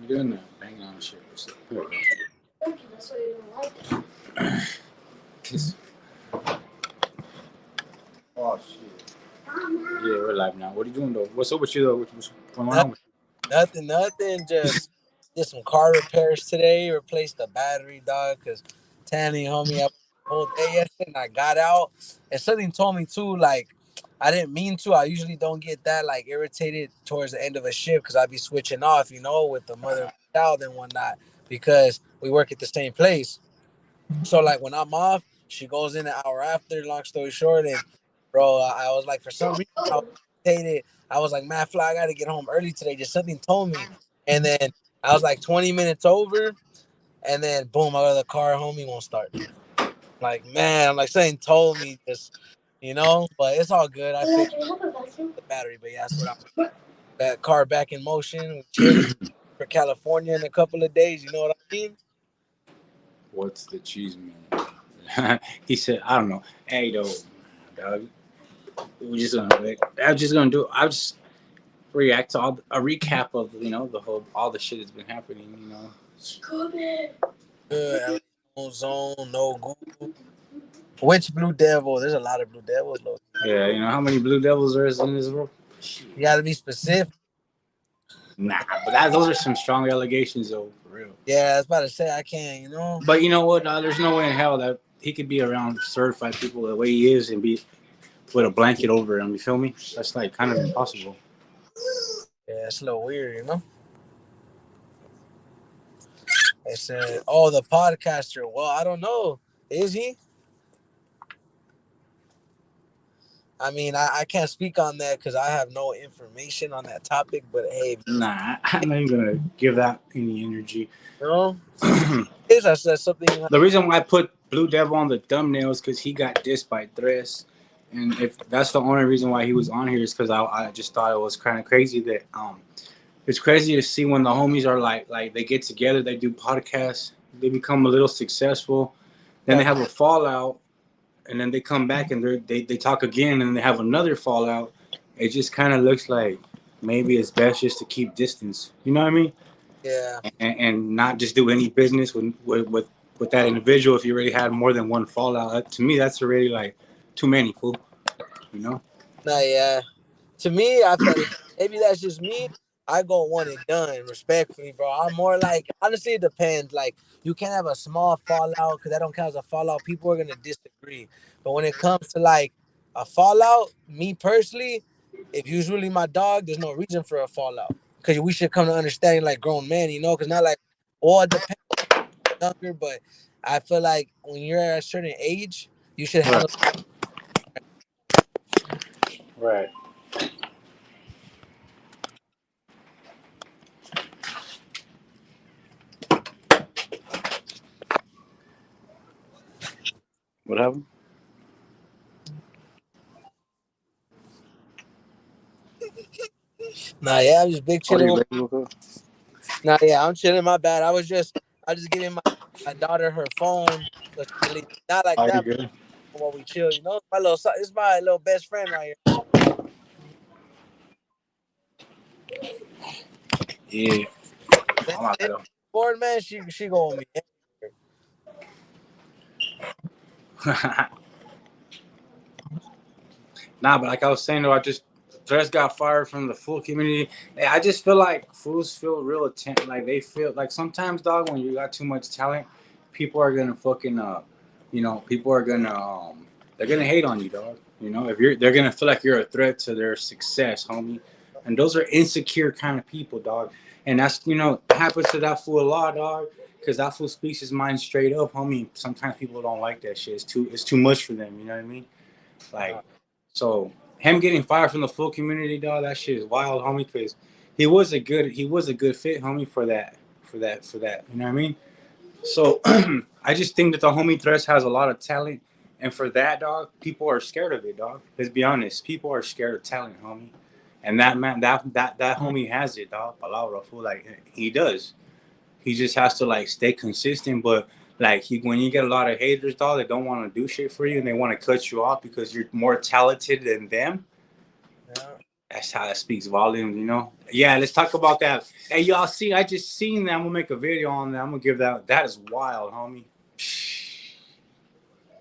doing that. Bang on shit. Here we go. That's why you don't like it. Oh shit. Yeah, we're live now. What are you doing though? What's up with you though? What's going on with Nothing, nothing. Just did some car repairs today. Replaced the battery, dog. Cause Tanny, homie, I worked the whole day yesterday, and I got out. And something told me too, like I didn't mean to. I usually don't get that like irritated towards the end of a shift because I be switching off, with the mother and child and whatnot because we work at the same place. So like when I'm off, she goes in an hour after. Long story short, and bro, I was like, for some reason, I was irritated. I was like, man, Fly, I got to get home early today. Just something told me, and then I was like 20 minutes over, and then boom, I go to the car, homie won't start. Like man, I'm like something told me just, but it's all good. I fixed the battery, but yeah, that's what I'm. That car back in motion, chilling for California in a couple of days. You know what I mean? what's the cheese man? He said, I don't know. Hey though, dog. We're just gonna like, I'm just gonna do I'll just react to a recap of the whole all the shit that's been happening. Good. No zone, no Google. Which Blue Devil? There's a lot of Blue Devils, though. Yeah, how many Blue Devils there is in this world? You got to be specific. Nah, but those are some strong allegations, though, for real. Yeah, I was about to say I can't. But you know what? There's no way in hell that he could be around certified people the way he is and be with a blanket over him. You feel me? That's like kind of impossible. Yeah, it's a little weird. They said, "Oh, the podcaster." Well, I don't know. Is he? I mean, I can't speak on that because I have no information on that topic. But hey, Nah, I'm not even gonna give that any energy. I said something. The reason why I put Blue Devil on the thumbnail is because he got dissed by Tres, and if that's the only reason why he was on here is because I just thought it was kind of crazy that it's crazy to see when the homies are like they get together, they do podcasts, they become a little successful, then they have a fallout, and then they come back and they talk again and they have another fallout. It just kind of looks like maybe it's best just to keep distance. You know what I mean? Yeah. And not just do any business with that individual if you already had more than one fallout. To me, that's already like too many, fool. Nah, yeah. To me, I feel like maybe that's just me. I go one and done, respectfully, bro. I'm more like, honestly, it depends. Like, you can't have a small fallout because that don't count as a fallout. People are going to disagree. But when it comes to, like, a fallout, me personally, if you's really my dog, there's no reason for a fallout. Because we should come to understanding like grown men, because not like, all it depends younger, but I feel like when you're at a certain age, you should handle. Right. What happened? Nah, yeah, I'm just big chilling. Nah, yeah, I'm chilling. My bad. I just giving my daughter her phone. So not like that. Good. While we chill, it's my little best friend right here. Yeah. Bored man, she go with me. Nah, but like I was saying though, Threats got fired from the full community. I just feel like fools feel real like they feel like sometimes, dog, when you got too much talent, people are gonna fucking people are gonna they're gonna hate on you, dog. They're gonna feel like you're a threat to their success, homie. And those are insecure kind of people, dog. And that's happens to that fool a lot, dog. Because that fool speaks his mind straight up, homie. Sometimes people don't like that shit. It's too much for them. You know what I mean? Like, so him getting fired from the full community, dog, that shit is wild, homie. Because he was a good fit, homie, for that. You know what I mean? So I just think that the homie Thresh has a lot of talent, and for that, dog, people are scared of it, dog. Let's be honest, people are scared of talent, homie. And that man, that homie has it, dog. Palabra, fool. Like he does. He just has to like stay consistent, but like when you get a lot of haters, dog, that don't want to do shit for you and they want to cut you off because you're more talented than them. Yeah. That's how that speaks volumes, you know. Yeah, let's talk about that. Hey, y'all see? I just seen that. I'm gonna make a video on that. I'm gonna give that. That is wild, homie.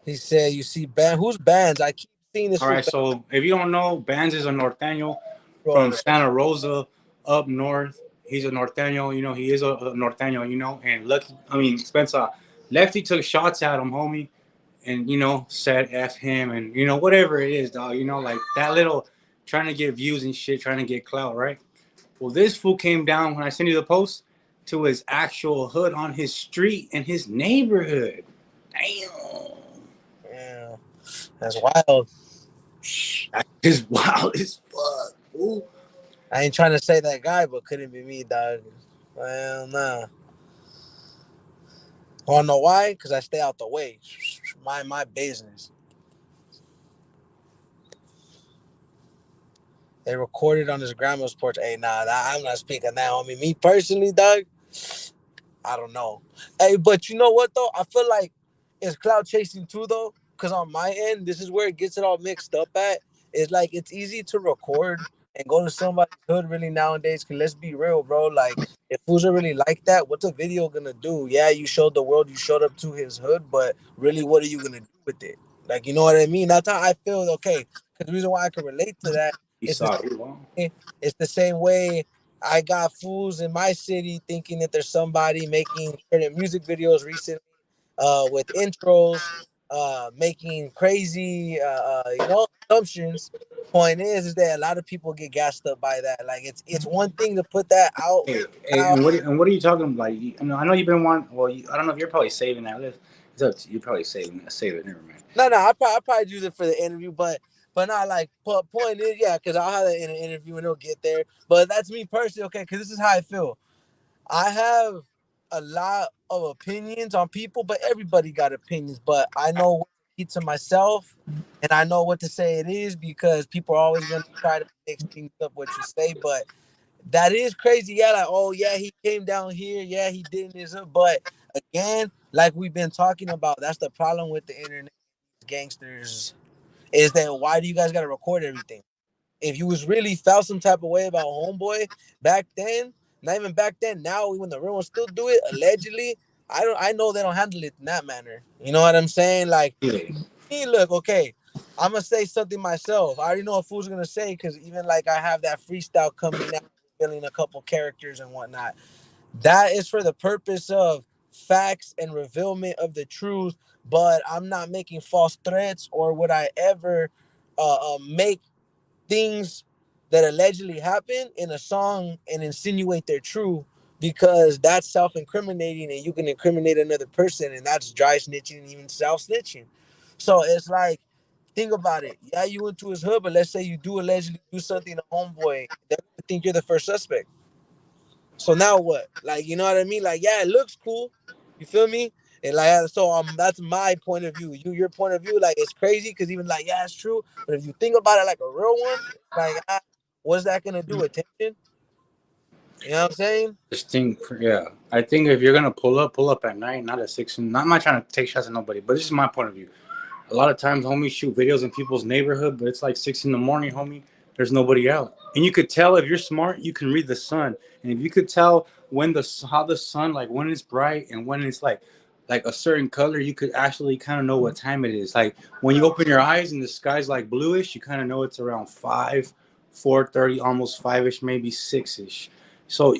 He said, "You see, band who's bands? I keep seeing this All fool right, so if you don't know, Bands is a norteño from bro. Santa Rosa up north. He's a norteño, you know. He is a norteño, you know. And Lucky, I mean Spencer, Lefty took shots at him, homie, and you know said f him, and you know whatever it is, dog. You know, like that little trying to get views and shit, trying to get clout, right? Well, this fool came down when I sent you the post to his actual hood on his street in his neighborhood. Damn. Yeah, that's wild. That is wild as fuck, fool. I ain't trying to say that guy, but couldn't be me, dog. Well, nah. Wanna know why? Because I stay out the way. Mind my business. They recorded on his grandma's porch. Hey, nah, I'm not speaking now. I mean, me personally, dog, I don't know. Hey, but you know what, though? I feel like it's cloud chasing too, though. Because on my end, this is where it gets it all mixed up at. It's like it's easy to record and go to somebody's hood really nowadays. Because let's be real, bro. Like, if fools are really like that, what's a video gonna do? Yeah, you showed the world, you showed up to his hood, but really, what are you gonna do with it? Like, you know what I mean? That's how I feel, okay. Because the reason why I can relate to that He is the saw it. Wow. it's the same way I got fools in my city thinking that there's somebody making certain music videos recently with intros, making crazy, assumptions. Point is that a lot of people get gassed up by that. Like it's one thing to put that out. Hey, hey, Now, and what are you talking about? Like, I know you've been wanting. Well, I don't know if you're probably saving that list. It's up to you. You're probably saving it. Save it. Never mind. no, I probably do it for the interview, but not like. Point is, yeah, because I'll have it in an interview and it'll get there. But that's me personally, okay? Because this is how I feel. I have a lot of opinions on people, but everybody got opinions. But I know what to keep to myself, and I know what to say it is because people are always gonna try to mix things up what you say. But that is crazy. Yeah, like oh yeah, he came down here. Yeah, he did this. But again, like we've been talking about, that's the problem with the internet gangsters. Is that why do you guys gotta record everything? If you was really felt some type of way about homeboy back then, not even back then, now when the real ones still do it, allegedly, I know they don't handle it in that manner. You know what I'm saying? Like, Yeah. me, look, okay, I'm gonna say something myself. I already know what fool's gonna say because even like I have that freestyle coming out, filling a couple characters and whatnot. That is for the purpose of facts and revealment of the truth, but I'm not making false threats or would I ever make things that allegedly happen in a song and insinuate they're true because that's self-incriminating and you can incriminate another person and that's dry snitching and even self-snitching. So it's like, think about it. Yeah, you went to his hood, but let's say you do allegedly do something to homeboy. They're gonna think you're the first suspect. So now what? Like, you know what I mean? Like, yeah, it looks cool. You feel me? And like, so that's my point of view. Your point of view, like, it's crazy because even like, yeah, it's true. But if you think about it like a real one, like, what's that gonna do? Attention? You know what I'm saying? Just think, yeah. I think if you're gonna pull up at night, not at 6. Not am I trying to take shots at nobody, but this is my point of view. A lot of times, homies shoot videos in people's neighborhood, but it's like 6 in the morning, homie. There's nobody out, and you could tell if you're smart, you can read the sun, and if you could tell when how the sun, like when it's bright and when it's like a certain color, you could actually kind of know what time it is. Like when you open your eyes and the sky's like bluish, you kind of know it's around 5, 4:30, almost 5ish, maybe 6ish. So,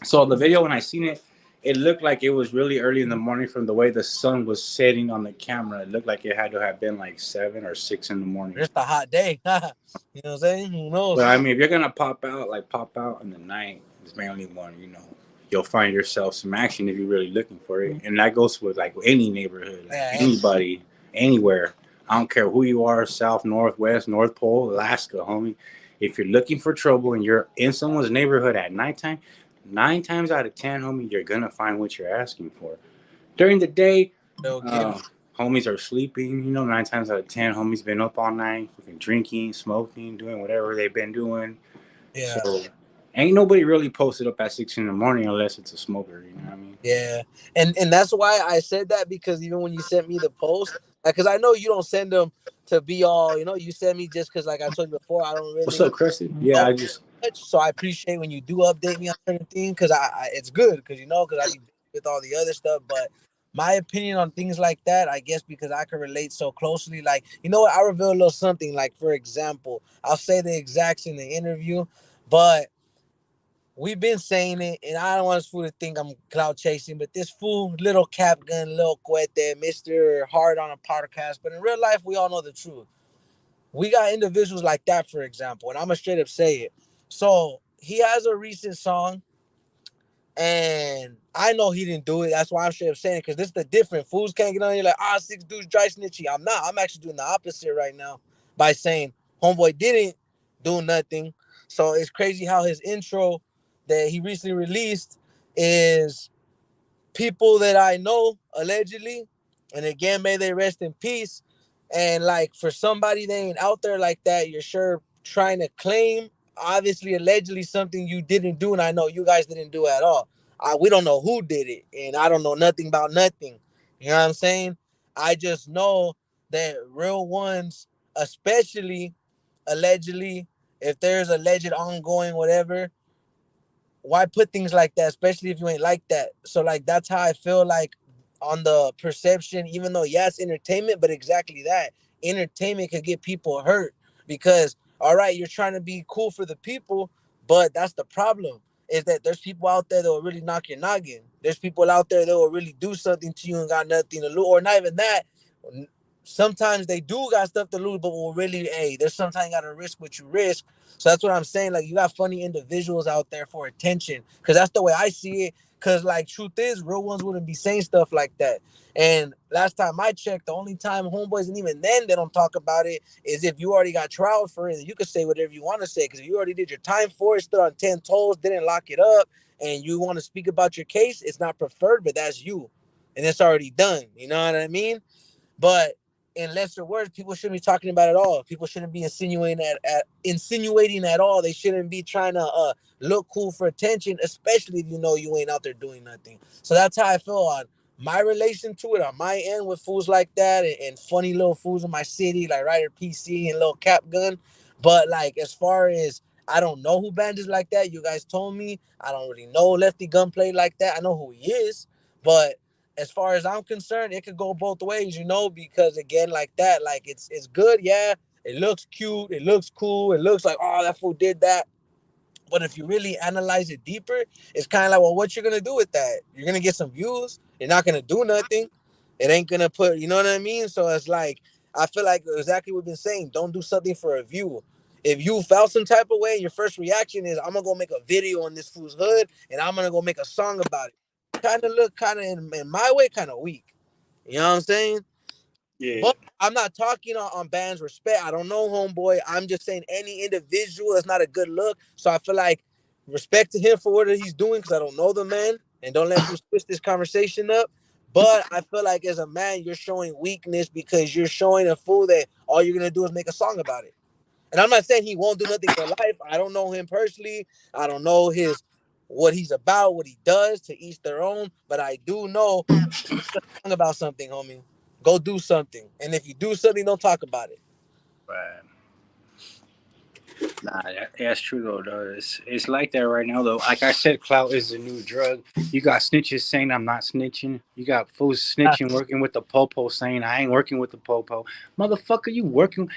so the video when I seen it, it looked like it was really early in the morning from the way the sun was setting on the camera. It looked like it had to have been like 7 or 6 in the morning. Just a hot day. You know what I'm saying? Who But knows? I mean, if you're gonna pop out in the night, it's mainly one. You'll find yourself some action if you're really looking for it, and that goes with like any neighborhood, like Yeah, anybody, anywhere. I don't care who you are, south, north, west, North Pole, Alaska, homie. If you're looking for trouble and you're in someone's neighborhood at nighttime, 9 times out of 10, homie, you're gonna find what you're asking for. During the day, they'll give you. uh, homies are sleeping. 9 times out of 10, homies been up all night, fucking drinking, smoking, doing whatever they've been doing. Yeah, So ain't nobody really posted up at 6 in the morning unless it's a smoker. You know what I mean? yeah, and that's why I said that because even when you sent me the post, Like, cause I know you don't send them to be all, you send me just cause, like I told you before, I don't What's really up, Cressy? Yeah, know I just much. So I appreciate when you do update me on certain things, cause it's good, cause cause I be with all the other stuff. But my opinion on things like that, I guess, because I can relate so closely. Like, you know what? I reveal a little something. Like, for example, I'll say the exacts in the interview, but we've been saying it, and I don't want this fool to think I'm cloud chasing, but this fool, little cap gun, little cohete, Mr. Hard on a podcast. But in real life, we all know the truth. We got individuals like that, for example, and I'm gonna straight up say it. So he has a recent song, and I know he didn't do it. That's why I'm straight up saying it, because this is the different. Fools can't get on here like, six dudes dry snitchy. I'm not. I'm actually doing the opposite right now by saying homeboy didn't do nothing. So it's crazy how his intro that he recently released is people that I know allegedly, and again, may they rest in peace. And like, for somebody that ain't out there like that, you're sure trying to claim, obviously, allegedly, something you didn't do, and I know you guys didn't do at all. We don't know who did it, and I don't know nothing about nothing. You know what I'm saying? I just know that real ones, especially allegedly, if there's alleged ongoing whatever, why put things like that, especially if you ain't like that? So like, that's how I feel like on the perception, even though yeah, it's entertainment, but exactly that. Entertainment could get people hurt because all right, you're trying to be cool for the people, but that's the problem. Is that there's people out there that will really knock your noggin. There's people out there that will really do something to you and got nothing to lose. Or not even that. Sometimes they do got stuff to lose, but will really, hey, there's sometimes you gotta risk what you risk. So that's what I'm saying. Like, you got funny individuals out there for attention, because that's the way I see it. Because like, truth is, real ones wouldn't be saying stuff like that. And last time I checked, the only time homeboys, and even then they don't talk about it, is if you already got trial for it. You can say whatever you want to say, because if you already did your time for it, stood on 10 toes, didn't lock it up, and you want to speak about your case, it's not preferred, but that's you, and it's already done. You know what I mean? But in lesser words, people shouldn't be talking about it at all. People shouldn't be insinuating at all. They shouldn't be trying to look cool for attention, especially if you know you ain't out there doing nothing. So that's how I feel on my relation to it on my end with fools like that, and funny little fools in my city like Ryder PC and little Cap Gun. But like, as far as I don't know who bandits like that, you guys told me. I don't really know Lefty Gunplay like that. I know who he is, but as far as I'm concerned, it could go both ways, because again, like that, like, it's good, yeah. It looks cute, it looks cool, it looks like, oh, that fool did that. But if you really analyze it deeper, it's kind of like, well, what you're gonna do with that? You're gonna get some views. You're not gonna do nothing. It ain't gonna put, you know what I mean? So it's like, I feel like exactly what we've been saying. Don't do something for a view. If you felt some type of way, your first reaction is, I'm gonna go make a video on this fool's hood, and I'm gonna go make a song about it. Kind of look, kind of in my way, kind of weak. You know what I'm saying? yeah. But I'm not talking on band's respect. I don't know, homeboy. I'm just saying any individual is not a good look. So I feel like respect to him for what he's doing, because I don't know the man, and don't let him twist this conversation up. But I feel like as a man, you're showing weakness because you're showing a fool that all you're gonna do is make a song about it. And I'm not saying he won't do nothing for life. I don't know him personally. I don't know what he's about, what he does, to each their own. But I do know, song about something, homie. Go do something. And if you do something, don't talk about it. Right. Nah, that's true though. It's like that right now though. Like I said, clout is the new drug. You got snitches saying I'm not snitching. You got fools snitching working with the popo saying I ain't working with the popo. Motherfucker, you working?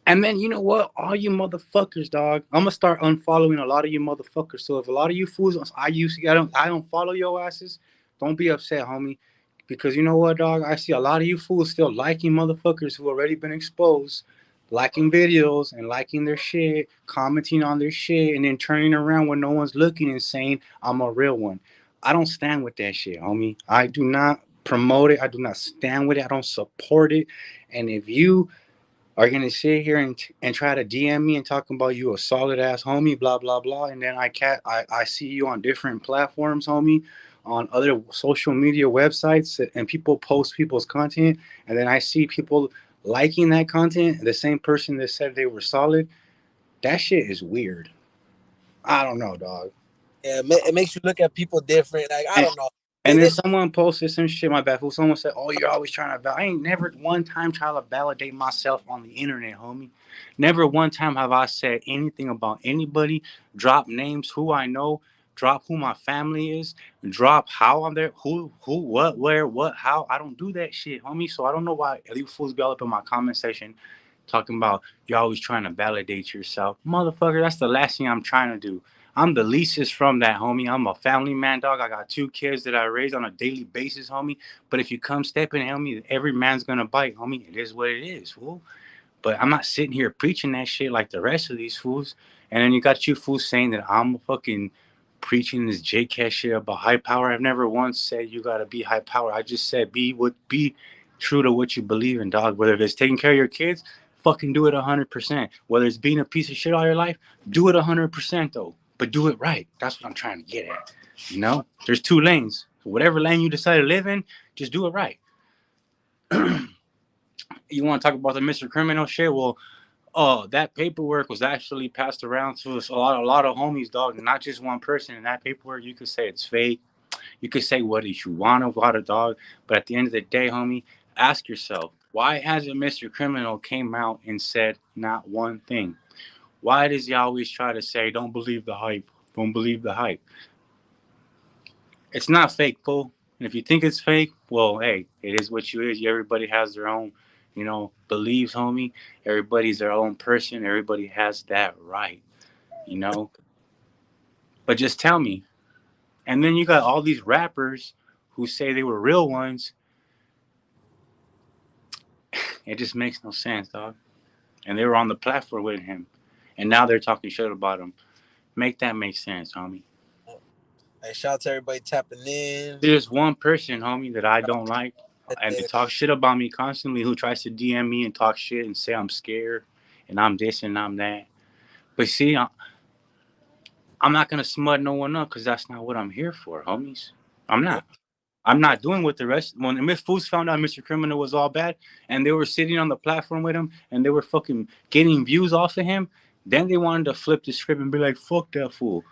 And then you know what? All you motherfuckers, dog. I'm gonna start unfollowing a lot of you motherfuckers. So if a lot of you fools, I don't follow your asses. Don't be upset, homie, because you know what, dog. I see a lot of you fools still liking motherfuckers who already been exposed, liking videos and liking their shit, commenting on their shit, and then turning around when no one's looking and saying I'm a real one. I don't stand with that shit, homie. I do not promote it. I do not stand with it. I don't support it. And if you are gonna sit here and try to DM me and talking about you a solid ass homie, blah blah blah, and then I see you on different platforms, homie, on other social media websites, and people post people's content, and then I see people liking that content, the same person that said they were solid. That shit is weird. I don't know, dog. Yeah, it makes you look at people different. Like, I And, don't know. And then someone posted some shit, my bad fool. Someone said, "Oh, you're always trying to validate." I ain't never one time try to validate myself on the internet, homie. Never one time have I said anything about anybody, drop names, who I know, drop who my family is, drop how I'm there, who, what, where, what, how. I don't do that shit, homie. So I don't know why these fools be all up in my comment section talking about you're always trying to validate yourself. Motherfucker, that's the last thing I'm trying to do. I'm the leastest from that, homie. I'm a family man, dog. I got 2 kids that I raise on a daily basis, homie. But if you come stepping, homie, every man's gonna bite, homie. It is what it is, fool. But I'm not sitting here preaching that shit like the rest of these fools. And then you got you fools saying that I'm fucking preaching this JCast shit about high power. I've never once said you gotta be high power. I just said be true to what you believe in, dog. Whether it's taking care of your kids, fucking do it 100%. Whether it's being a piece of shit all your life, do it 100% though. But do it right. That's what I'm trying to get at. You know, there's 2 lanes. So whatever lane you decide to live in, just do it right. You want to talk about the Mr. Criminal shit? Well, that paperwork was actually passed around to us, a lot of homies, dog, and not just one person. In that paperwork, you could say it's fake. You could say what you want about a dog, but at the end of the day, homie, ask yourself, why hasn't Mr. Criminal came out and said not one thing? Why does he always try to say, don't believe the hype? Don't believe the hype. It's not fake, fool. And if you think it's fake, well, hey, it is what you is. Everybody has their own, beliefs, homie. Everybody's their own person. Everybody has that right, you know. But just tell me. And then you got all these rappers who say they were real ones. It just makes no sense, dog. And they were on the platform with him, and now they're talking shit about him. Make that make sense, homie. Hey, shout out to everybody tapping in. There's one person, homie, that I don't like, and they talk shit about me constantly. Who tries to DM me and talk shit and say I'm scared and I'm this and I'm that. But see, I'm not gonna smut no one up because that's not what I'm here for, homies. I'm not. I'm not doing what the rest. When Miss Fools found out Mr. Criminal was all bad, and they were sitting on the platform with him, and they were fucking getting views off of him, then they wanted to flip the script and be like, "Fuck that fool."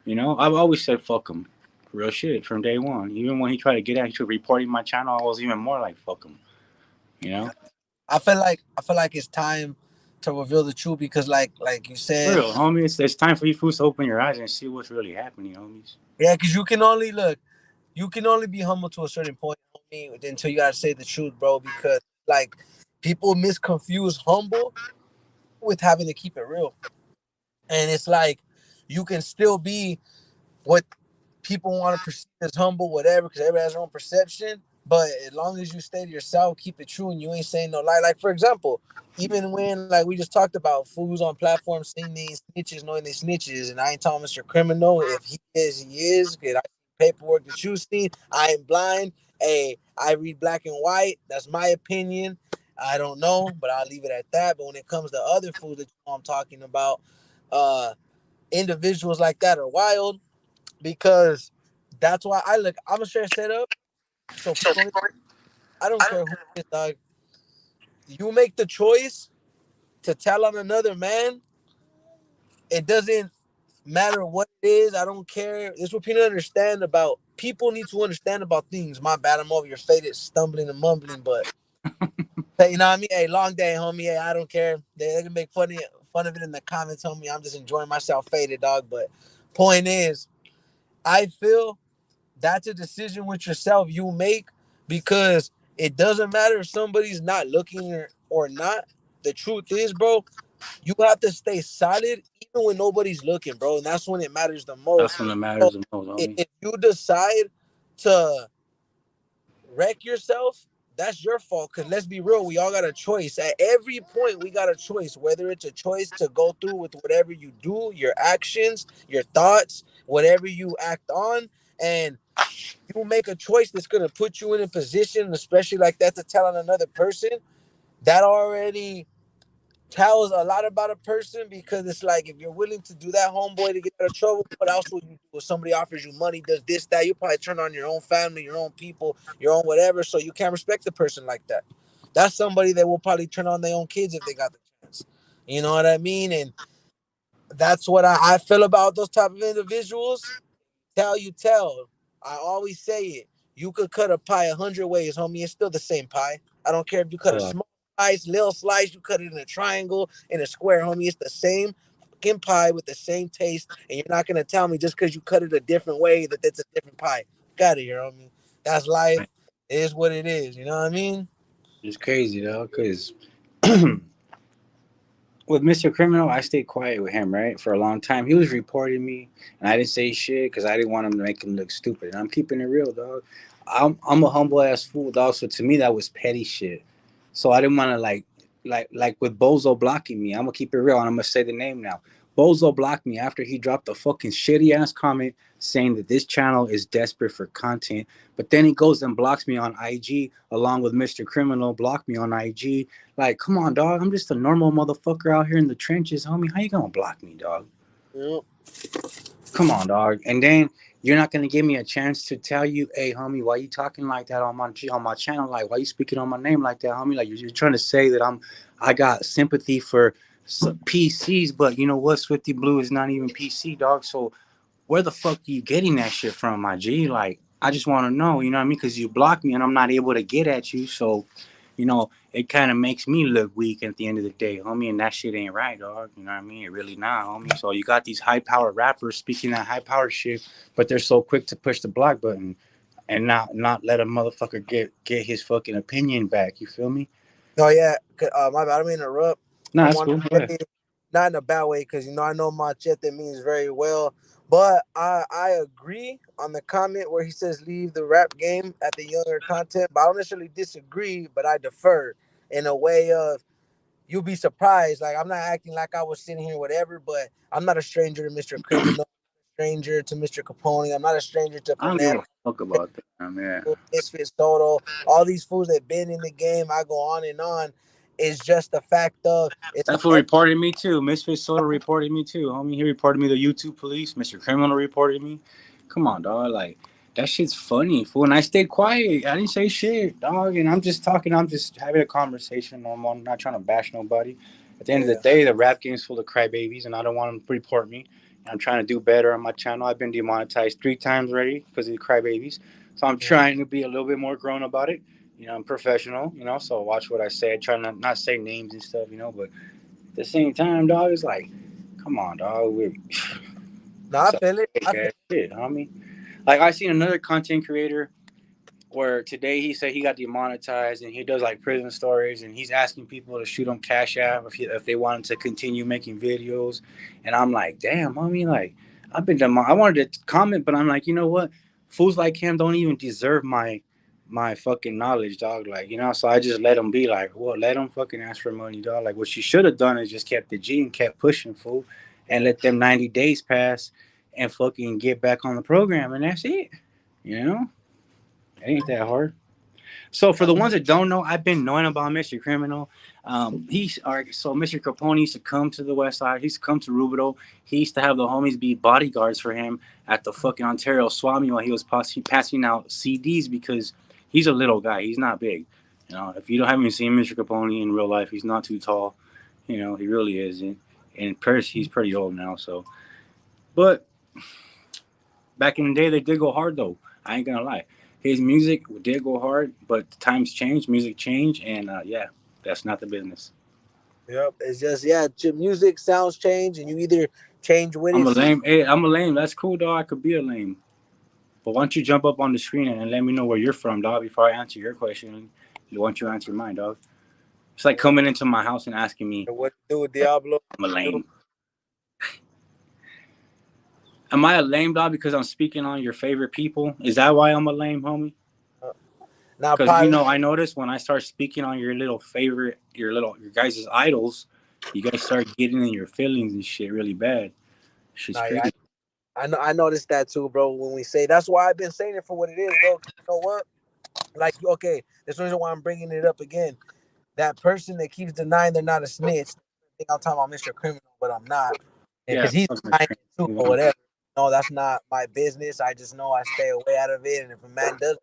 I've always said fuck him, real shit from day one. Even when he tried to get at you reporting my channel, I was even more like fuck him. You know, I feel like it's time to reveal the truth because like you for said, real, homies. It's time for you fools to open your eyes and see what's really happening, homies. yeah, because you can only be humble to a certain point, homie, until you gotta say the truth, bro. Because like people misconfuse humble with having to keep it real, and it's like you can still be what people want to perceive as humble, whatever, because everybody has their own perception. But as long as you stay to yourself, keep it true, and you ain't saying no lie. Like for example, even when like we just talked about fools on platforms saying they snitches, knowing they snitches, and I ain't telling Mr. Criminal if he is, he is. Good, I see paperwork that you seen. I ain't blind. Hey, I read black and white. That's my opinion. I don't know, but I'll leave it at that. But when it comes to other fools that I'm talking about, uh, individuals like that are wild because that's why I look. I'm gonna share a setup. So people, I don't care who it is, dog. You make the choice to tell on another man. It doesn't matter what it is. I don't care. It's what people understand about. People need to understand about things. My bad. I'm over your faded, stumbling and mumbling, but hey, you know what I mean. Hey, long day, homie. Hey, I don't care. They can make fun of it in the comments, homie. I'm just enjoying myself, faded, dog. But point is, I feel that's a decision with yourself you make because it doesn't matter if somebody's not looking or not. The truth is, bro, you have to stay solid even when nobody's looking, bro. And that's when it matters the most. That's when it So matters the most, homie. if you decide to wreck yourself, that's your fault. Because let's be real, we all got a choice. At every point, we got a choice, whether it's a choice to go through with whatever you do, your actions, your thoughts, whatever you act on. And you make a choice that's going to put you in a position, especially like that, to tell on another person, that already tells a lot about a person because it's like if you're willing to do that, homeboy, to get out of trouble, what else will you do? If somebody offers you money, does this, that, you probably turn on your own family, your own people, your own whatever, so you can't respect the person like that. That's somebody that will probably turn on their own kids if they got the chance. You know what I mean? And that's what I feel about those type of individuals. Tell you tell. I always say it. You could cut a pie 100 ways, homie. It's still the same pie. I don't care if you cut a small slice, little slice, you cut it in a triangle, in a square, homie. It's the same fucking pie with the same taste, and you're not gonna tell me just because you cut it a different way that it's a different pie. Got it here, homie. That's life. It is what it is. You know what I mean? It's crazy though, cause with Mr. Criminal, I stayed quiet with him, right? For a long time. He was reporting me, and I didn't say shit because I didn't want him to make him look stupid. And I'm keeping it real, dog. I'm a humble ass fool, dog. So to me, that was petty shit. So I didn't want to like with Bozo blocking me. I'm gonna keep it real, and I'm gonna say the name now. Bozo blocked me after he dropped a fucking shitty ass comment saying that this channel is desperate for content. But then he goes and blocks me on IG along with Mr. Criminal, blocked me on IG. Like, come on, dog. I'm just a normal motherfucker out here in the trenches, homie. How you gonna block me, dog? Yep. Come on, dog. And then you're not gonna give me a chance to tell you, hey, homie, why you talking like that on my channel? Like, why you speaking on my name like that, homie? Like, you're trying to say that I got sympathy for PCs, but you know what? Swifty Blue is not even PC, dog. So where the fuck are you getting that shit from, my G? Like, I just want to know, you know what I mean? Because you blocked me and I'm not able to get at you. So, it kind of makes me look weak at the end of the day, homie. And that shit ain't right, dog. You know what I mean? It really not, homie. So you got these high power rappers speaking that high power shit, but they're so quick to push the block button and not let a motherfucker get his fucking opinion back. You feel me? Oh yeah, my bad. I don't mean to interrupt. Nah, I that's want cool. Go to ahead. say, not in a bad way, because I know machete means very well, but I agree on the comment where he says leave the rap game at the younger content. But I don't necessarily disagree, but I defer in a way of you'll be surprised. Like I'm not acting like I was sitting here, whatever, but I'm not a stranger to Mr. Criminal, stranger to Mr. Capone. I'm not a stranger to I don't give Fernando. a fuck about that, man. Misfits Toto, all these fools that been in the game, I go on and on. It's just the fact of it's That fool reported me too. Misfit Soda reported me too, homie. He reported me to YouTube police. Mr. Criminal reported me. Come on, dog. Like, that shit's funny, fool. And I stayed quiet. I didn't say shit, dog. And I'm just talking. I'm just having a conversation. I'm not trying to bash nobody. At the end of the yeah. day, the rap game's full of crybabies, and I don't want them to report me. And I'm trying to do better on my channel. I've been demonetized 3 times already because of the crybabies. So I'm trying to be a little bit more grown about it. I'm professional, so watch what I say. I try not say names and stuff, but at the same time, dog, it's like, come on, dog. No, I Some feel it. fake ass shit, homie. Like, I seen another content creator where today he said he got demonetized and he does like prison stories and he's asking people to shoot him cash app if they wanted to continue making videos. And I'm like, damn, homie, like, I wanted to comment, but I'm like, you know what? Fools like him don't even deserve my fucking knowledge, dog. Like, so I just let him be like, well, let him fucking ask for money, dog. Like, what you should have done is just kept the G and kept pushing, fool, and let them 90 days pass and fucking get back on the program, and that's it. You know, it ain't that hard. So for the ones that don't know, I've been knowing about Mr. Criminal. So Mr. Capone used to come to the West Side. He used to come to Rubidoux. He used to have the homies be bodyguards for him at the fucking Ontario Swami while he was passing out CDs because he's a little guy. He's not big. If you haven't seen Mr. Capone in real life, he's not too tall. He really isn't. In person, he's pretty old now. So, but back in the day, they did go hard though. I ain't gonna lie. His music did go hard, but the times changed, music changed, and yeah, that's not the business. Yep. It's just music sounds change, and you either change with I'm it. a See, lame. Hey, I'm a lame. That's cool, dog. I could be a lame. But why don't you jump up on the screen and let me know where you're from, dog, before I answer your question? Why don't you answer mine, dog? It's like coming into my house and asking me, what to do with Diablo? I'm a Do lame. Am I a lame, dog, because I'm speaking on your favorite people? Is that why I'm a lame, homie? now, Because probably I noticed when I start speaking on your little favorite, your guys' idols, you guys start getting in your feelings and shit really bad. Shit's nah, yeah, crazy. I noticed that too, bro. When we say that's why I've been saying it for what it is, bro. You know what? Like, okay, that's the reason why I'm bringing it up again. That person that keeps denying they're not a snitch. I think I'm talking about Mr. Criminal, but I'm not, Yeah, because he's fuck Mr. denying Crane. it too Move or on. whatever. No, that's not my business. I just know I stay away out of it, and if a man does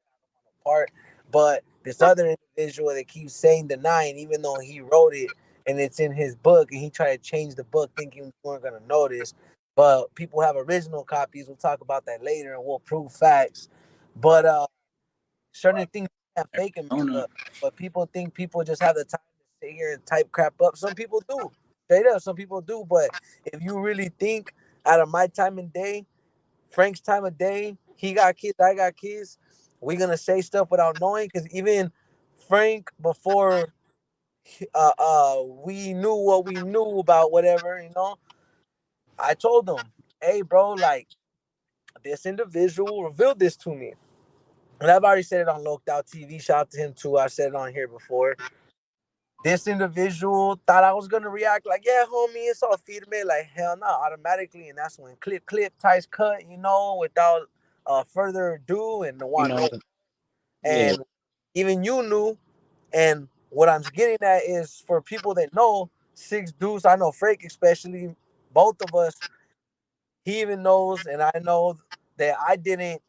part, but this other individual that keeps saying denying, even though he wrote it and it's in his book, and he tried to change the book thinking we weren't gonna notice. But people have original copies. We'll talk about that later, and we'll prove facts. But certain things you can't fake them, man. Arizona. But people think people just have the time to sit here and type crap up. Some people do, straight up. Some people do. But if you really think, out of my time and day, Frank's time of day, he got kids, I got kids. We gonna say stuff without knowing, because even Frank, before we knew what we knew about whatever, I told him, hey, bro, like, this individual revealed this to me. And I've already said it on Loked Out TV. Shout out to him too. I said it on here before. This individual thought I was gonna react like, yeah, homie, it's all feed me. Like, hell no, automatically. And that's when clip, ties cut, without further ado, and the You one know, no. yeah, And even you knew. And what I'm getting at is, for people that know Six Deuce, I know Frank especially, both of us, he even knows, and I know that I didn't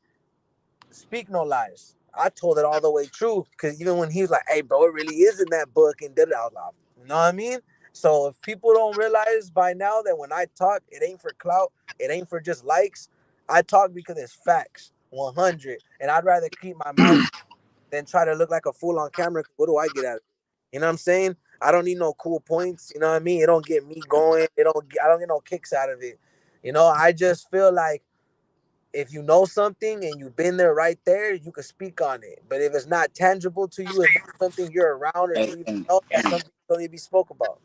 speak no lies. I told it all the way true, because even when he was like, "Hey, bro, it really is in that book," and did it out loud, you know what I mean? So if people don't realize by now that when I talk, it ain't for clout, it ain't for just likes. I talk because it's facts, 100, and I'd rather keep my mouth than try to look like a fool on camera. What do I get out of it? You know what I'm saying? I don't need no cool points. You know what I mean? It don't get me going. I don't get no kicks out of it. I just feel like if you know something and you've been there right there, you can speak on it. But if it's not tangible to you, it's not something you're around or you and even and, know, that's and something that don't need to be spoke about.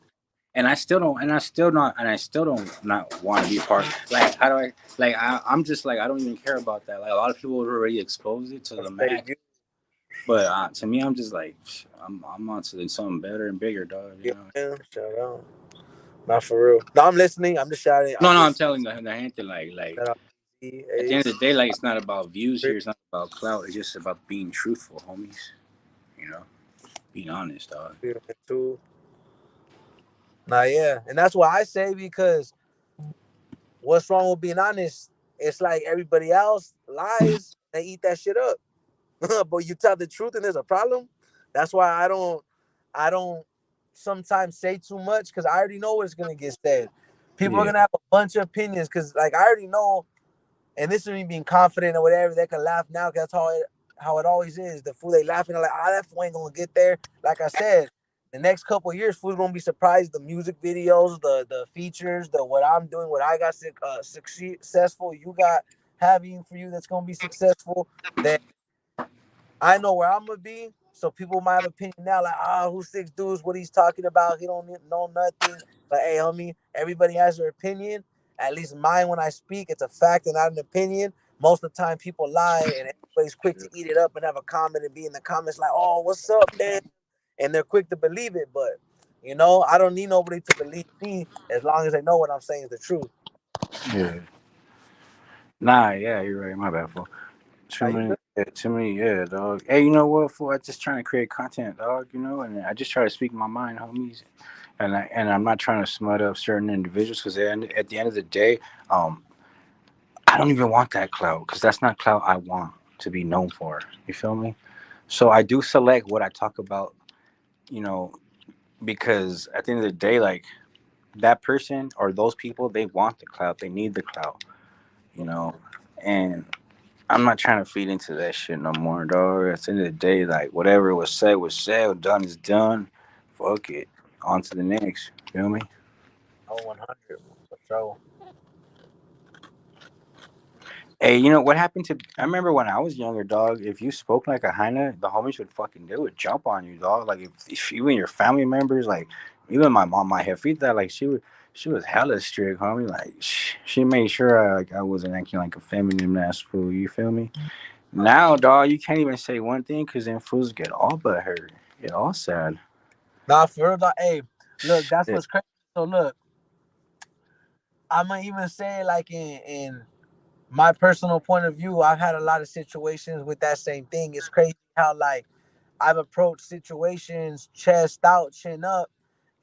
I still don't not want to be a part. Like, how do I? Like, I'm just like, I don't even care about that. Like, a lot of people already exposed it to the That's pretty max, good. but to me, I'm just like, I'm on to something better and bigger, dog. You Yeah, know. man. Shout out. Not for real. No, I'm listening. I'm just shouting. No, I'm no, I'm just telling the gente like shout out to at the end of Ace. the day, like it's not about views here. It's not about clout. It's just about being truthful, homies. You know, being honest, dog. Too. Nah, yeah. And that's why I say, because what's wrong with being honest? It's like everybody else lies, they eat that shit up. But you tell the truth and there's a problem. That's why I don't sometimes say too much, because I already know what's gonna get said. People are Yeah, gonna have a bunch of opinions, because like I already know, and this is me being confident or whatever. They can laugh now because that's how it always is. The fool they laughing, they're like, that fool ain't gonna get there. Like I said, the next couple of years, fool's gonna be surprised. The music videos, the features, the what I'm doing, what I got successful, you got having for you that's gonna be successful. That I know where I'm gonna be. So people might have opinion now, like, who's Six Dudes? What he's talking about? He don't know nothing. But hey, homie, everybody has their opinion. At least mine, when I speak, it's a fact and not an opinion. Most of the time, people lie, and everybody's quick to eat it up and have a comment and be in the comments like, "Oh, what's up, man?" And they're quick to believe it. But I don't need nobody to believe me as long as they know what I'm saying is the truth. yeah. Nah, yeah, you're right. My bad, fool. Are you good? Too many, yeah, dog. Hey, you know what, fool? I just trying to create content, dog. And I just try to speak my mind, homies. And I'm not trying to smut up certain individuals because at the end of the day, um, I don't even want that clout because that's not clout I want to be known for. You feel me? So I do select what I talk about, you know, because at the end of the day, like that person or those people, they want the clout, they need the clout, you know, and I'm not trying to feed into that shit no more, dog. At the end of the day, like whatever was said, done is done. Fuck it, on to the next. Feel me? Oh, 100 for sure. Hey, you know what happened to? I remember when I was younger, dog. If you spoke like a hyena, the homies would fucking they would jump on you, dog. Like if you and your family members, like even my mom, my jefita, like she was hella strict, homie. Like she made sure I wasn't acting like a feminine ass fool. You feel me? Now, dog, you can't even say one thing because then fools get all but hurt, get all sad. Nah, for real, dog. Hey, look, that's Shit. what's crazy. So look, I'm gonna even say, like, in my personal point of view, I've had a lot of situations with that same thing. It's crazy how, like, I've approached situations chest out, chin up,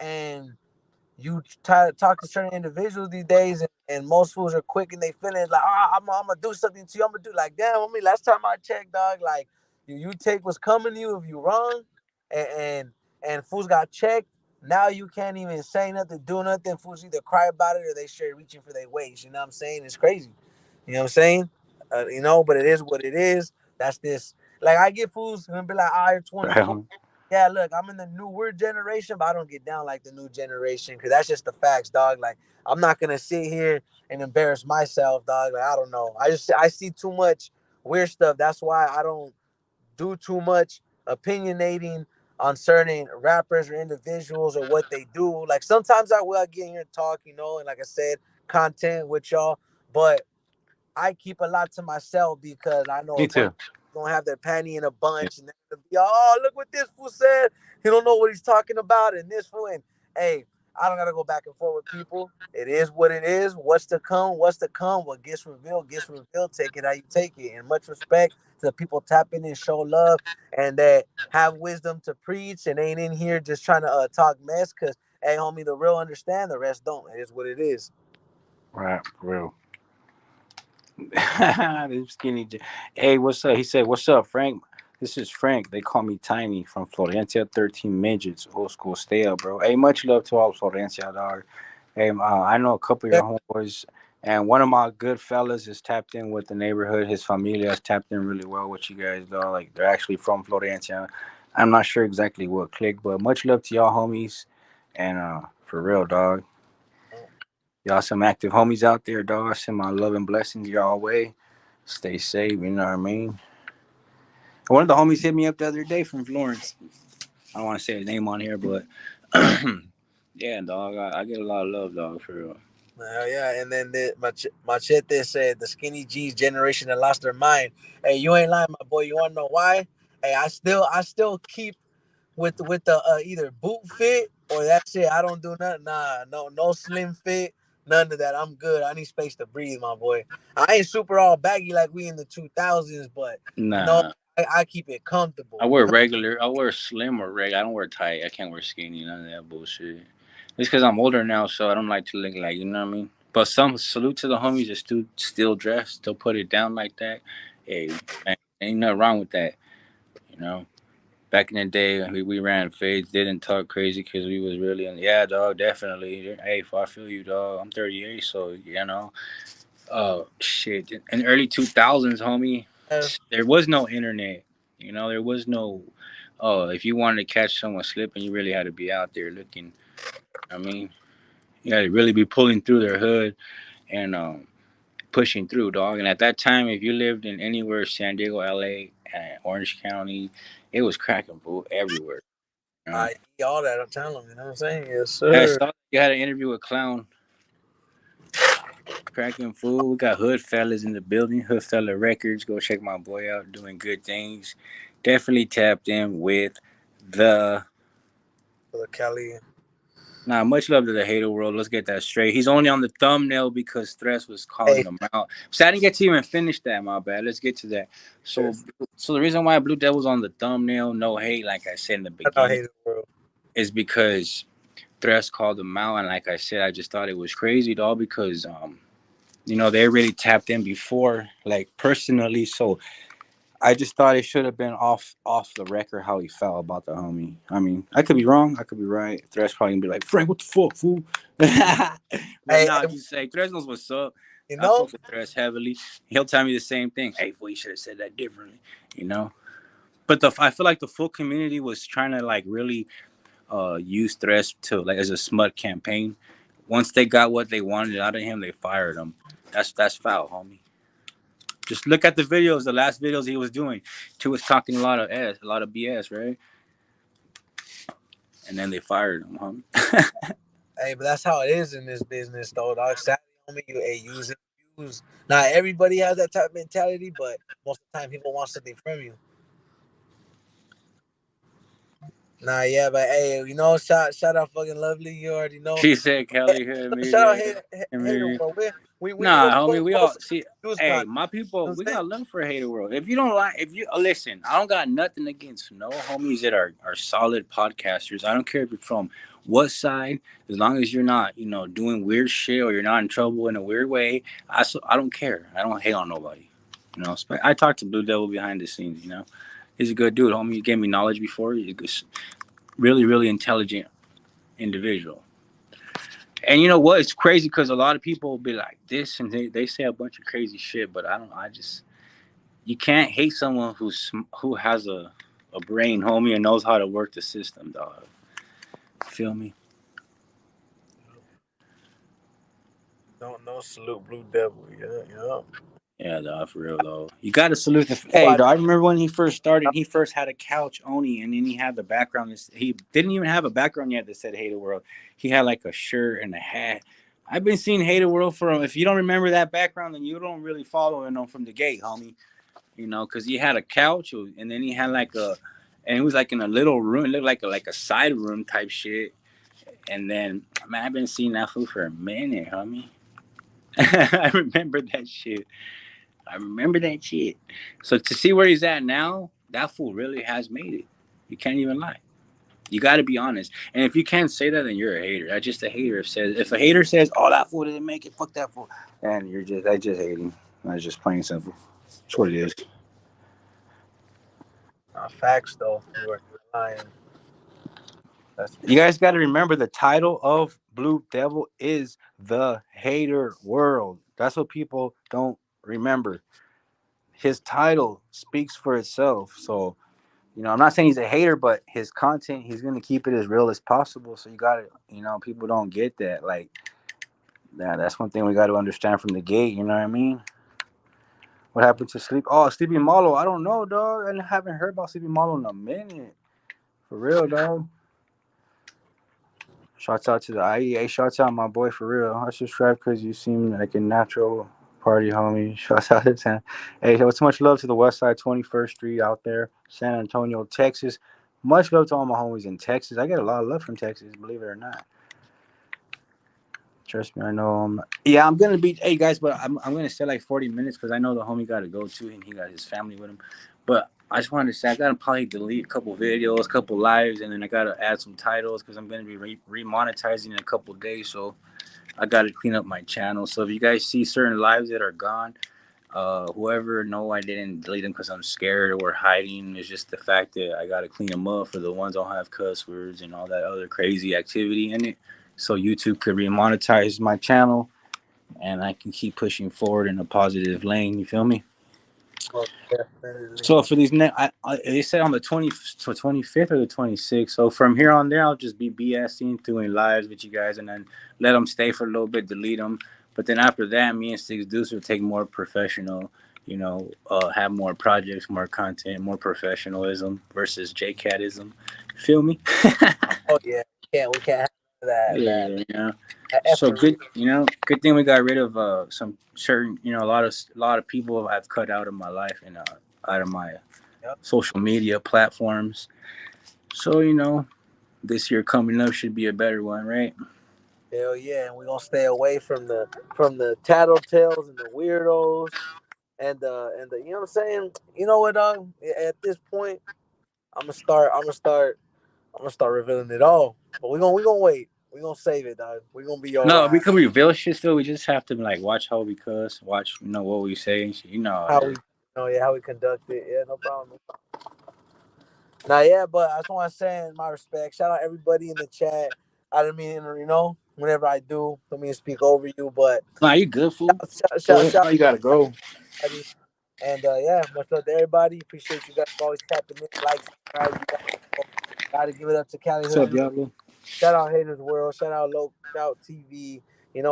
and you try to talk to certain individuals these days, and most fools are quick and they feeling like, I'm gonna do something to you. I'm gonna do like, damn, I mean, last time I checked, dog, like, you take what's coming to you if you wrong, and and fools got checked. Now you can't even say nothing, do nothing. Fools either cry about it or they straight reaching for their waist. You know what I'm saying? It's crazy. You know what I'm saying? But it is what it is. That's this. Like I get fools and be like, "Ah, you're Right, 24." Yeah, look, I'm in the newer generation, but I don't get down like the new generation because that's just the facts, dog. Like I'm not gonna sit here and embarrass myself, dog. Like I don't know. I see too much weird stuff. That's why I don't do too much opinionating on certain rappers or individuals or what they do. Like sometimes I will get here and talk, and like I said, content with y'all, but I keep a lot to myself because I know me a bunch too. of people gonna have their panty in a bunch and they're gonna be, oh, look what this fool said. He don't know what he's talking about, and this fool. And hey, I don't gotta go back and forth with people. It is what it is. What's to come? What's to come? What gets revealed gets revealed. Take it how you take it. And much respect to the people tapping and show love and that have wisdom to preach and ain't in here just trying to talk mess. Cause hey, homie, the real understand, the rest don't. It is what it is. Right, for real. Them skinny. Hey, what's up? He said, "What's up, Frank? This is Frank. They call me Tiny from Florencia 13 Midgets. Old school. Stay up, bro. Hey, much love to all Florencia, dog. Hey, I know a couple of your homeboys, and one of my good fellas is tapped in with the neighborhood. His familia is tapped in really well with you guys, dog. Like they're actually from Florencia. I'm not sure exactly what click, but much love to y'all homies, and for real, dog. Y'all some active homies out there, dog. Send my love and blessings y'all way. Stay safe, you know what I mean? One of the homies hit me up the other day from Florence. I don't want to say his name on here, but yeah, dog, I get a lot of love, dog, for real. Hell yeah. And then Machete said the skinny G's generation that lost their mind. Hey, you ain't lying, my boy. You wanna know why? Hey, I still keep with the either boot fit or that shit. I don't do nothing. Nah, no slim fit, none of that. I'm good. I need space to breathe, my boy. I ain't super all baggy like we in the 2000s, but you know, Nah, I keep it I comfortable. wear regular. I wear slim or reg. I don't wear tight. I can't wear skinny. None of that bullshit. It's because I'm older now, so I don't like to look like, you know what I mean? But some salute to the homies that still dress, still put it down like that. Hey, man, ain't nothing wrong with that, you know? Back in the day, we ran fades, didn't talk crazy because we was really yeah, dog, definitely. Hey, if I feel you, dog, I'm 38, so you know, shit. In the early 2000s, homie, Uh, there was no internet. You know, there was no. Oh, if you wanted to catch someone slipping, you really had to be out there looking. I mean, you had to really be pulling through their hood and pushing through, dog. And at that time, if you lived in anywhere, San Diego, LA, Orange County, it was cracking fool everywhere. You know? I eat all that. I'm telling you. You know what I'm saying? Yes, I sir. saw you had an interview with Clown, cracking fool. We got Hood Fellas in the building, Hood Fella Records. Go check my boy out, doing good things. Definitely tapped in with the. For the Cali. Nah, much love to the hater world. Let's get that straight. He's only on the thumbnail because Thresh was calling Hey, him out. So I didn't get to even finish that. My bad. Let's get to that. sure. So the reason why Blue Devil's on the thumbnail, no hate, like I said in the I know beginning, hate the world. is because Thresh called him out, and like I said, I just thought it was crazy, dog, because they already tapped in before, like personally. So I just thought it should have been off the record how he felt about the homie. I mean, I could be wrong, I could be right. Thresh probably gonna be like, Frank, what the fuck, fool? But Hey, nah, hey, just say Thresh knows what's up. you I know, fuck with Thresh heavily. He'll tell me the same thing. Hey, fool, you should have said that differently, you know. But I feel like the full community was trying to like really use Thresh to like as a smut campaign. Once they got what they wanted out of him, they fired him. That's foul, homie. Just look at the videos, the last videos he was doing. He was talking a lot of BS, right? And then they fired him, homie. hey, but that's how it is in this business, though, dog. Sadly, homie, you use it, use. Not everybody has that type of mentality, but most of the time, people want something from you. Nah, yeah, but hey, shout out fucking lovely. You already know. She said Hey, Kelly Hood shout out Media. I hater mean, world. We nah, real homie, we all close see. use Hey, content. my You people, know we what I'm got love for Hater World. If you don't like, if you listen, I don't got nothing against no homies that are solid podcasters. I don't care if you're from what side, as long as you're not, doing weird shit or you're not in trouble in a weird way. I don't care. I don't hate on nobody. I talked to Blue Devil behind the scenes. He's a good dude, homie. He gave me knowledge before. He's a good, really, really intelligent individual. And you know what? It's crazy because a lot of people will be like this and they say a bunch of crazy shit, but I don't. I just you can't hate someone who has a brain, homie, and knows how to work the system, dog. Feel me? Don't know. Salute Blue Devil. Yeah, yeah. Yeah, dog, for real though. You gotta salute the. Oh, Hey, dog, I remember when he first started. He first had a couch only, and then he had the background. He didn't even have a background yet that said "Hey the World." He had like a shirt and a hat. I've been seeing "Hey the World" from. If you don't remember that background, then you don't really follow him from the gate, homie. Because he had a couch, and then he had like and it was like in a little room. It looked like a side room type shit. And then, man, I've been seeing that fool for a minute, homie. I remember that shit. I remember that shit. So to see where he's at now, that fool really has made it. You can't even lie. You got to be honest. And if you can't say that, then you're a hater. That's just a hater. If a hater says, "Oh, that fool didn't make it," fuck that fool, and that's just hating. That's just plain simple. That's what it is. facts though. You are lying. That's You guys got to remember the title of Blue Devil is the Hater World. That's what people don't remember. His title speaks for itself. So, I'm not saying he's a hater, but his content, he's going to keep it as real as possible. So you got to, people don't get that. Like, that's one thing we got to understand from the gate. You know what I mean? What happened to Sleep? Oh, Sleepy Malo. I don't know, dog. I haven't heard about Sleepy Malo in a minute. For real, dog. Shouts out to the IEA. Shouts out my boy for real. I subscribe because you seem like a natural party homie. Shouts out to San. Hey, what's much love to the West Side 21st Street out there, San Antonio, Texas. Much love to all my homies in Texas. I get a lot of love from Texas, believe it or not. Trust me, I know. Yeah, I'm gonna be. Hey guys, but I'm gonna say like 40 minutes because I know the homie got to go too, and he got his family with him. But I just wanted to say I gotta probably delete a couple videos, a couple lives, and then I gotta add some titles because I'm gonna be remonetizing in a couple days. So I gotta clean up my channel. So if you guys see certain lives that are gone, whoever know I didn't delete them because I'm scared or hiding. It's just the fact that I gotta clean them up for the ones that don't have cuss words and all that other crazy activity in it. So YouTube could remonetize my channel and I can keep pushing forward in a positive lane. You feel me? most definitely. So for these they said on the 25th or the 26th. So from here on there, I'll just be BSing, doing lives with you guys, and then let them stay for a little bit, delete them. But then after that, me and Six Deuce will take more professional. Have more projects, more content, more professionalism versus JCatism. Feel me? Oh yeah, we can't have Yeah, yeah. that So effort. good, good thing we got rid of some certain, a lot of people I've cut out of my life and out of my Yep. social media platforms. So this year coming up should be a better one, right? Hell yeah, and we're gonna stay away from the tattletales and the weirdos and the you know what I'm saying? You know what, at this point, I'm gonna start revealing it all. But we're gonna wait. We're gonna save it, dog. We're gonna be No, we alright. can reveal shit still. We just have to like watch how we cuss, watch what we say. And shit. You know how it How we is. yeah, how we conduct it. Yeah, no problem. Now yeah, but I just wanna say in my respect, shout out everybody in the chat. I didn't mean whenever I do, don't mean to speak over you, but Nah, you good fool? Go shout ahead. Oh, shout you gotta go. everybody. And yeah, much love to everybody. Appreciate you guys always tapping in, like, subscribe. You guys gotta give it up to Cali What's up, Hood. Diablo? Shout out Haters World. Shout out Low Out TV.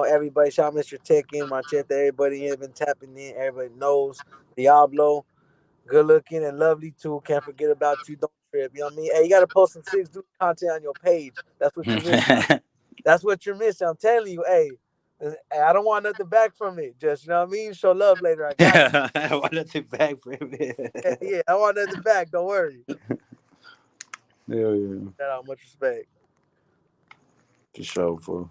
Everybody. Shout out Mr. Tekken, Machete. Everybody here been tapping in. Everybody knows Diablo. Good looking and lovely too. Can't forget about you. Don't trip. You know what I mean? Hey, you gotta post some Six Dude content on your page. That's what you're missing. That's what you're missing. I'm telling you. Hey, I don't want nothing back from it. Just you know what I mean. Show love later. I got you. I want nothing back from Yeah, it. yeah. I want nothing back. Don't worry. Hell yeah. Shout out. Much respect. For sure, fool.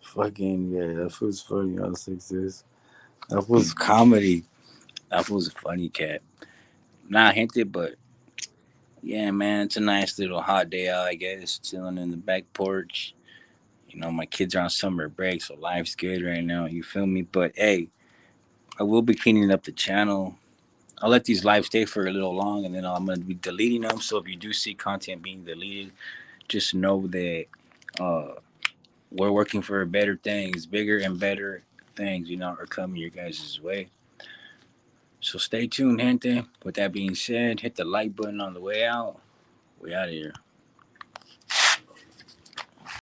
Fucking yeah, that was funny. I was like this. That was comedy. That was a funny cat. Not hinted, but yeah, man, it's a nice little hot day out. I guess chilling in the back porch. My kids are on summer break, so life's good right now. You feel me? But hey, I will be cleaning up the channel. I'll let these lives stay for a little long, and then I'm gonna be deleting them. So if you do see content being deleted, just know that uh, we're working for better things, bigger and better things. Are coming your guys' way. So stay tuned, gente. With that being said, hit the like button on the way out. We out of here.